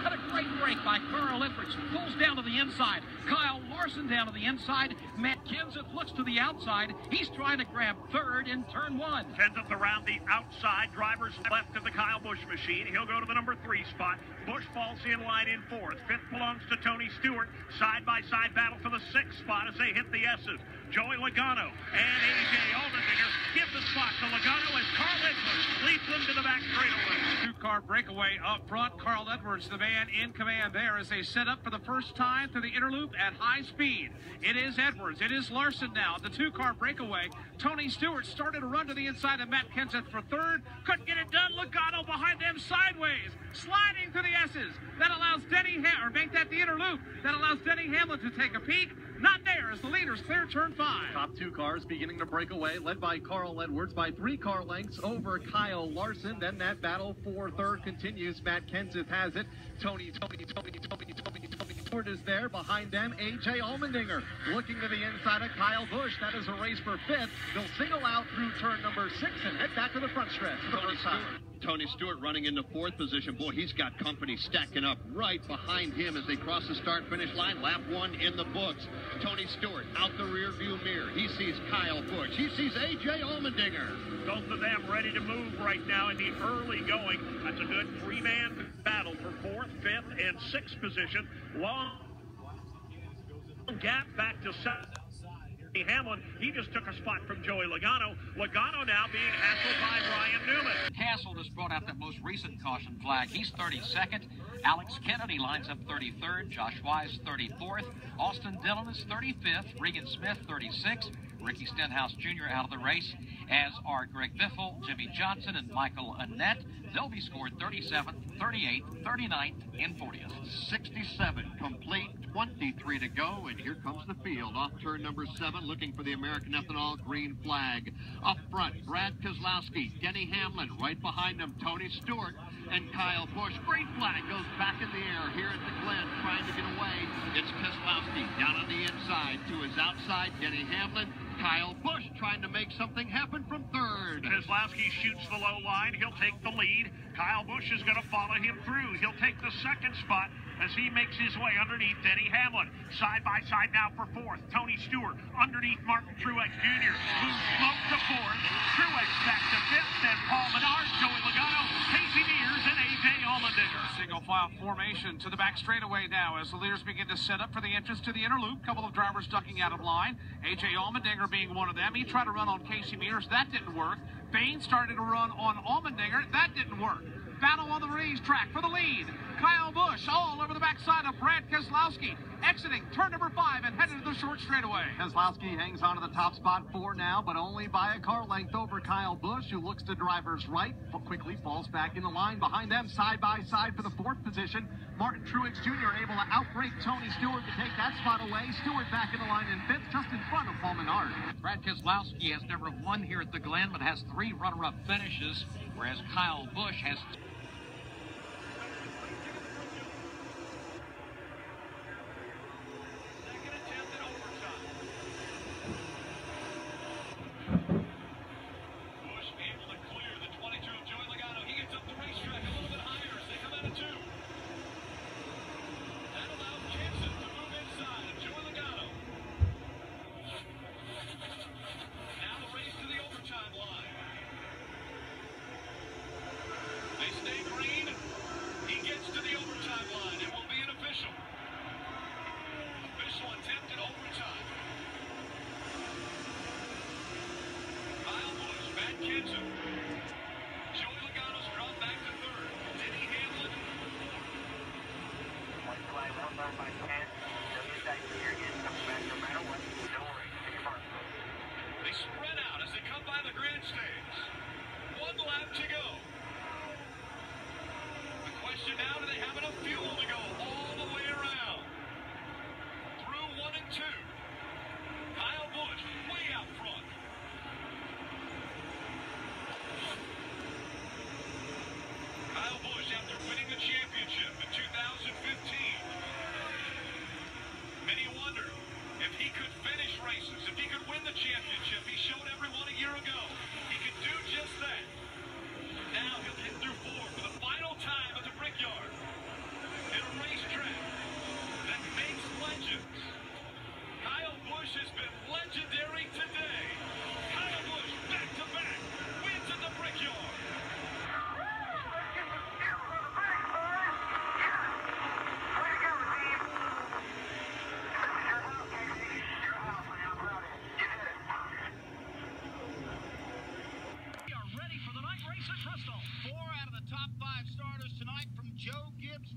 And a great break by Carl Edwards. Pulls down to the inside. Kyle Larson down to the inside. Matt Kenseth looks to the outside. He's trying to grab third in turn one. Kenseth around the outside. Drivers left of the Kyle Busch machine. He'll go to the number 3 spot. Busch falls in line in 4th. 5th belongs to Tony Stewart. Side-by-side battle for the 6th spot as they hit the S's. Joey Logano and A.J. Allmendinger give the spot to Logano as Carl Edwards leads them to the back straightaway. Two-car breakaway up front. Carl Edwards, the man in command there as they set up for the first time through the inner loop at high speed. It is Edwards. It is Larson now. The two-car breakaway. Tony Stewart started to run to the inside of Matt Kenseth for third. Couldn't get it done. Logano behind them sideways, sliding through the S's. That allows make that the inner loop. That allows Denny Hamlin to take a peek. Not there as the leaders clear turn 5. Top 2 cars beginning to break away, led by Carl Edwards by 3 car lengths over Kyle Larson. Then that battle for third continues. Matt Kenseth has it. Tony Stewart is there. Behind them, A.J. Allmendinger looking to the inside of Kyle Busch. That is a race for 5th. They'll single out through turn number 6 and head back to the front stretch for the first time. Tony Stewart running into 4th position. Boy, he's got company stacking up right behind him as they cross the start-finish line. Lap 1 in the books. Tony Stewart out the rear-view mirror. He sees Kyle Busch. He sees A.J. Allmendinger. Both of them ready to move right now in the early going. That's a good 3-man battle for 4th, 5th, and 6th position. Long gap back to 7th. Hamlin, he just took a spot from Joey Logano. Logano now being hassled by Ryan Newman. Hassel just brought out that most recent caution flag. He's 32nd. Alex Kennedy lines up 33rd. Josh Wise 34th. Austin Dillon is 35th. Regan Smith 36th. Ricky Stenhouse Jr. out of the race, as are Greg Biffle, Jimmy Johnson, and Michael Annette. They'll be scored 37th, 38th, 39th, and 40th. 67 complete, 23 to go, and here comes the field. Off turn number 7, looking for the American Ethanol green flag. Up front, Brad Keselowski, Denny Hamlin, right behind them, Tony Stewart and Kyle Busch. Green flag goes back in the air here at the Glen, trying to get away. It's Keselowski down on the inside to his outside, Denny Hamlin. Kyle Busch trying to make something happen from 3rd. Keselowski shoots the low line. He'll take the lead. Kyle Busch is going to follow him through. He'll take the 2nd spot as he makes his way underneath Denny Hamlin. Side by side now for 4th. Tony Stewart underneath Martin Truex Jr., who smoked to 4th. Truex back to 5th. Then Paul Menard, Joey Logano, Casey Mears, and A.J. Allmendinger. Single file formation to the back straightaway now as the leaders begin to set up for the entrance to the inner loop. Couple of drivers ducking out of line. A.J. Allmendinger being one of them. He tried to run on Casey Mears. That didn't work. Bain started to run on Allmendinger. That didn't work. Battle on the racetrack for the lead. Kyle Busch all over the backside of Brad Keselowski, exiting turn number 5 and headed to the short straightaway. Keselowski hangs on to the top spot 4 now, but only by a car length over Kyle Busch, who looks to driver's right, but quickly falls back in the line. Behind them, side by side for the 4th position, Martin Truex Jr. able to outbreak Tony Stewart to take that spot away. Stewart back in the line in 5th, just in front of Paul Menard. Brad Keselowski has never won here at the Glen, but has 3 runner-up finishes, whereas Kyle Busch has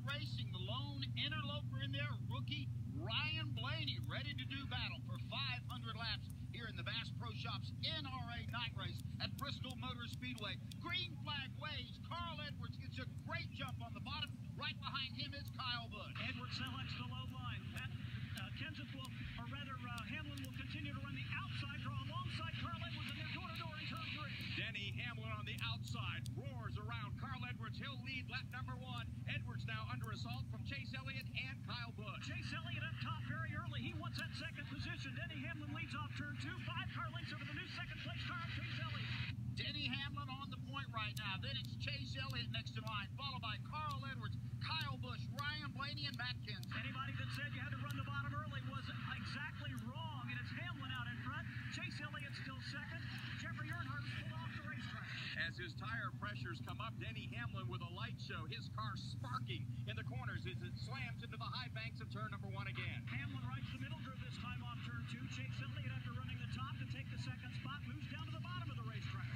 racing. The lone interloper in there, rookie Ryan Blaney, ready to do battle for 500 laps here in the Bass Pro Shops NRA night race at Bristol Motor Speedway. Green flag waves. Carl Edwards gets a great jump on the bottom. Right behind him is Kyle Busch. Edwards selects the low line. Kenseth will, or rather Hamlin will continue to run the outside, draw alongside Carl Edwards, and they're door-to-door in turn 3. Denny Hamlin on the outside roars around Carl Edwards. He'll lead lap number 1. Edwards now under assault from Chase Elliott and Kyle Busch. Chase Elliott up top very early. He wants that second position. Denny Hamlin leads off turn 2. 5 car lengths over the new second-place car, Chase Elliott. Denny Hamlin on the point right now. Then it's Chase Elliott next in line, followed by Carl Edwards, Kyle Busch, Ryan Blaney, and Matt Kenseth. Anybody that said you had to run the bottom early was exactly wrong, and it's Hamlin out in front. Chase Elliott still second. Jeffrey Earnhardt's pulled off the racetrack. As his tire pressures come up, Denny Hamlin with a light show. His car sparking in the corners as it slams into the high banks of turn number 1 again. Hamlin rights the middle, drew this time off turn 2. Chase Elliott, after running the top to take the second spot, moves down to the bottom of the racetrack.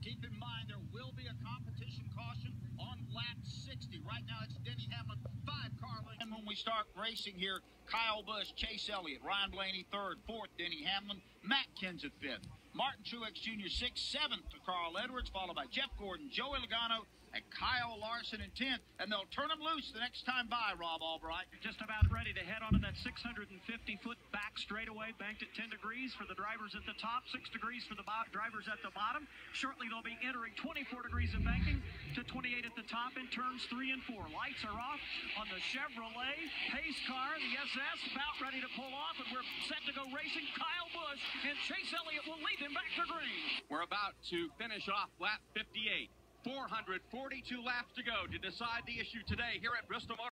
Keep in mind, there will be a competition caution on lap 60. Right now, it's Denny Hamlin, 5 car lengths. And when we start racing here, Kyle Busch, Chase Elliott, Ryan Blaney, 3rd, 4th, Denny Hamlin, Matt Kenseth, 5th. Martin Truex Jr., 6th, 7th to Carl Edwards, followed by Jeff Gordon, Joey Logano, and Kyle Larson in 10th. And they'll turn them loose the next time by, Rob Albright. Just about ready to head onto that 650-foot back straightaway, banked at 10 degrees for the drivers at the top, 6 degrees for the drivers at the bottom. Shortly, they'll be entering 24 degrees of banking to 28 at the top in turns 3 and 4. Lights are off on the Chevrolet pace car, the SS, about ready to pull off, and we're set to go racing. Kyle Busch and Chase Elliott will lead them back to green. We're about to finish off lap 58. 442 laps to go to decide the issue today here at Bristol Motor